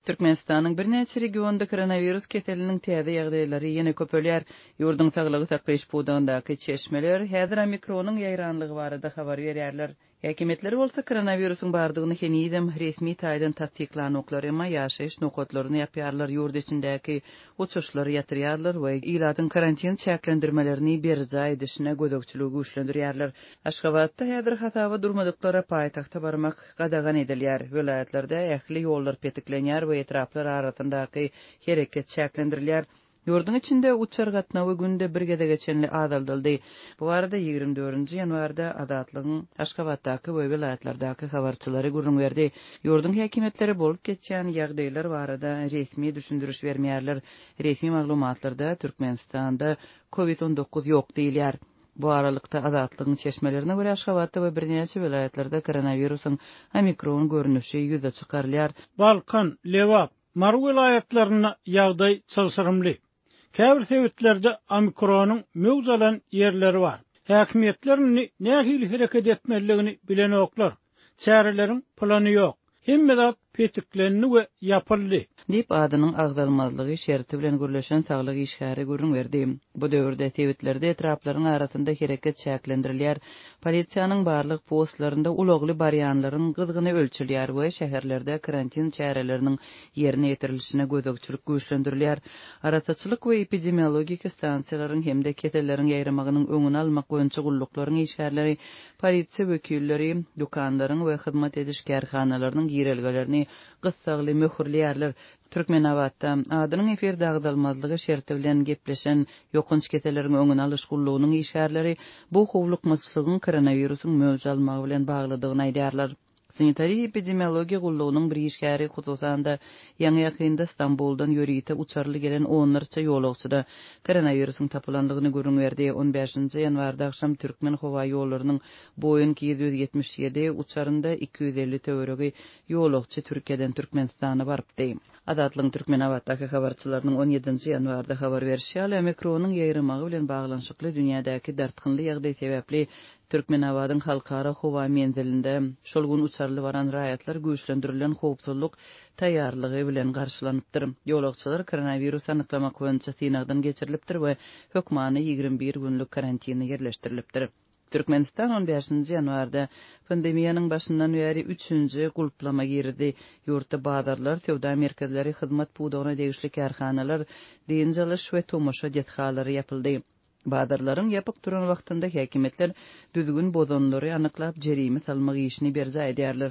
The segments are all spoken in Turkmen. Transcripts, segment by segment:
Türkmenistanyň bir näçe regionda koronavirus keteliniň täze ýagdaýlary ýene köpelýär. Ýurdun saglygy saklaýyş buğdagyndaky çeşmeler häzir omikronyň ýaýranlygy barada habar berýärler. Häkimetler bolsa koronavirusyň bardygyny henizem resmi taýdan tasdiklanyklary emma ýaşaýyş nokatlaryny ýapýarlar, ýurt içindäki uçuşlary ýatyrýarlar we ýylatyň karantin çäklendirmelerini berza edişine gözegçiligi güýçlendirýärler. Aşgabatda häzir hasaba durmadyklara paýtagta barmak gadagan edilýär. Welaýatlarda ähli ýollar petiklenýär we etraplar arasyndaky hereket çäklendirilýär. Ýurdun içinde uçar gatnawy günde bir gede geçenli adaldyldy. Bu arada 24-nji ýanwarda Adatlygyň Aşgabatdaky we welaýatlardaky habarçylary gurrun berdi. Ýurdun häkimetleri bolup geçen ýagdaýlar barada resmi düşündürüş bermeýärler. Resmi maglumatlarda Türkmenistanda COVID-19 ýok diýilýär. Bu aralykda Adatlygyň çeşmelerine görä Aşgabatda we birnäçe welaýatlarda koronavirusyň omikron görnüşi ýüze çykarylýar. Balkan, Lewap, Mar welaýatlaryna ýagdaý çylsyrymly. Käbir sebetlerde omikronyň möwzalan ýerleri bar. Häkimetler nähili hereket etmeligini bilen oklar. Çäreleriň plany ýok. Hemme zat petiklenni we ýapyldy. Dip adynyň agdalmazlygy şerti bilen gürleşen saglyk işgäri görün berdi. Bu döwürde sebetlerde etraplaryň arasynda hereket çäklendirilýär. Polisiýanyň barlyk postlarynda ulagly barýanlaryň gyzgyny ölçülýär we şäherlerde karantin çäreleriniň ýerine ýetirilişine gözegçilik güýçlendirilýär. Arasaçylyk we epidemiologik stansiýalaryň hemde ketelleriň ýaýramagynyň öňüni almak boýunça gulluklarynyn işgärleri, polisiýa wekilleri, dukanlaryň we hyzmat ediş kärhanalarynyň girelgelerini gyssagly möhürleýärler. Türkmenabatda adynyň eferde agdalmazlygy şerti bilen gepleşen ýokunç keteleriň öňüni alyş gullugynyň işgärleri bu howlukmaçlygyň koronavirusyň möwjalmagy bilen baglydygyny aýdýarlar. Sanitariya epidemiologiya gullugynyň bir işgäri hususanda ýa-ni ýakynda Istanbuldan ýörüýte uçarly gelen onlarça ýolagçyda koronavirusyň tapylandygyny görüň berdi. 15-nji ýanwarda akşam Türkmen howa ýollarynyň Boeing 777 uçarynda 250 töweregi ýolagçy Türkiýeden Türkmenistana barypdy. Adatlyň Türkmenabatdaky habarçylarynyň 17-nji ýanwarda habar berişi omikronyň ýaýramagy bilen baglanşykly dünýädäki dartgynly ýagdaý sebäpli Türkmenabatyň halkara howa menzilinde şol gün uçarly baran raýatlar güýçlendirilen howpsuzlyk taýýarlygy bilen garşylanypdyr. Ýolagçylar koronavirus anyklamak boýunça synagdan geçirilipdir we hökmany 21 günlük karantina ýerleşdirilipdir. Türkmenistan 15-nji ýanwarda pandemiýanyň başyndan bäri 3-nji gulplama girdi. Ýurtda bazarlar, sowda merkezleri, hyzmat puwdagyna degişli kärhanalar, diýinjaliş we tomoşa dethalary ýapyldy. Bazarlaryň ýapyk duran wagtynda häkimetler düzgün bozonlary anyklap jerime salmak işini berza edýärler.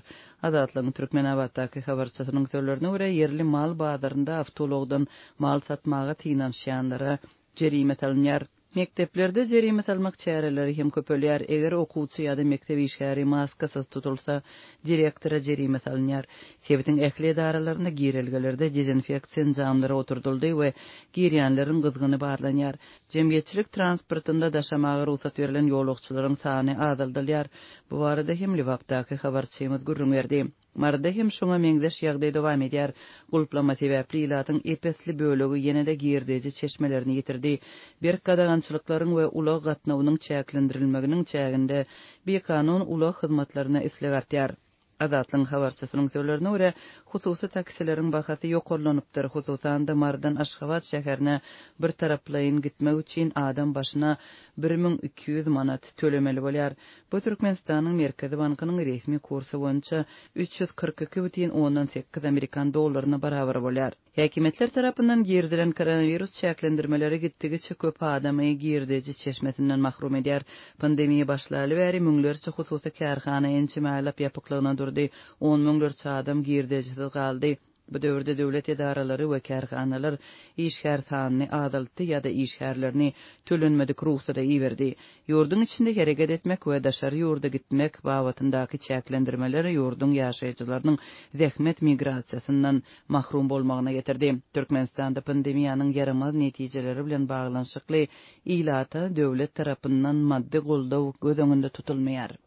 Adatlyň Türkmenabatdaky habarçysynyň sözlerine görä yerli mal bazarynda awtologdan mal satmaga tynanşýanlara jerime salynýar. Mekteplerde jerime salmak çäreleri hem köpelýär. Eger okuwçy ýa-da mektep işgäri maskasyz tutulsa, direktora jerime salynýar. Sebetiň ähli edaralaryna girelgelerde dezinfeksiýa jamlary oturdyldy we girýänleriň gyzgyny barlanýar. Jemgyýetçilik transportynda daşamagy ruhsat berilen ýolagçylaryň sany azaldylýar. Bu barada hem Lewapdaky habarçymyz gurrun berdi. Marda hem şoňa meňzeş ýagdaý dowam edýär. Gulplama sebäpli ýylatyň epesli bölegi ýene-de girdeji çeşmelerini ýitirdi. Bir kadagançylyklaryň we ulag gatnawynyň çäklendirilmeginiň çäginde bir kanun ulag hyzmatlaryna isleg artýar. Adatlyň habarçysynyň sözlerine görä, hususy taksileriň bahasy ýokarlanypdyr. Hususan da Mardan Aşgabat şäherine bir taraplaýyn gitmek üçin adam başyna 1200 manat tölemeli bolýar. Bu Türkmenistanyň Merkezi bankynyň resmi kursy boýunça 342,8 Amerikan dollaryna barabar bolýar. Häkimetler tarapyndan girdilen koronavirus çäklendirmeleri gitdigi köp adamy girdeji çeşmesinden mahrum edýär. Pandemiýa başlaly bäri müňlerçe hususy kärhana ençimäläp ýapyklygyna durdy. 10 müňlerçe adam girdejisiz galdy. Bu döwürde döwlet edaralary we kärhanalar işgär sanyny azaltdy ýa-da işgärlerini tölenmedik ruhsata iýerdi. Ýurdun içinde hereket etmek we daşary ýurda gitmek babatyndaky çäklendirmeler ýurdun ýaşaýjylarynyň zähmet migrasiýasyndan mahrum bolmagyna getirdi. Türkmenistanda pandemiýanyň yaramaz netijeleri bilen baglanşykly ýylata döwlet tarapyndan maddi goldaw göz öňünde tutulmaýar.